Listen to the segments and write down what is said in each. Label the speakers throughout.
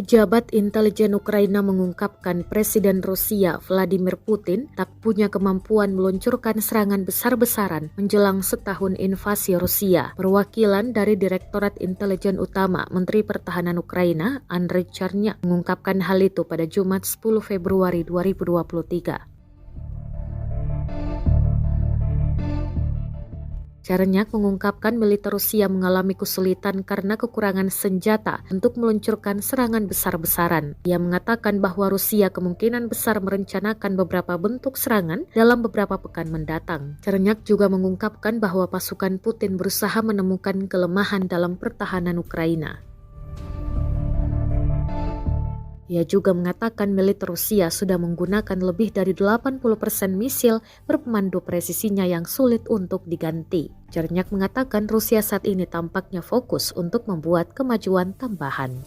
Speaker 1: Pejabat intelijen Ukraina mengungkapkan Presiden Rusia Vladimir Putin tak punya kemampuan meluncurkan serangan besar-besaran menjelang setahun invasi Rusia. Perwakilan dari Direktorat Intelijen Utama Menteri Pertahanan Ukraina, Andriy Chernyak, mengungkapkan hal itu pada Jumat 10 Februari 2023. Chernyak mengungkapkan militer Rusia mengalami kesulitan karena kekurangan senjata untuk meluncurkan serangan besar-besaran. Ia mengatakan bahwa Rusia kemungkinan besar merencanakan beberapa bentuk serangan dalam beberapa pekan mendatang. Chernyak juga mengungkapkan bahwa pasukan Putin berusaha menemukan kelemahan dalam pertahanan Ukraina. Ia juga mengatakan militer Rusia sudah menggunakan lebih dari 80% misil berpemandu presisinya yang sulit untuk diganti. Chernyak mengatakan Rusia saat ini tampaknya fokus untuk membuat kemajuan tambahan.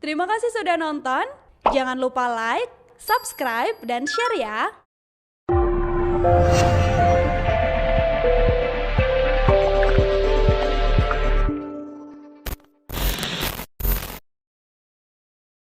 Speaker 2: Terima kasih sudah nonton. Jangan lupa like, subscribe, dan share ya.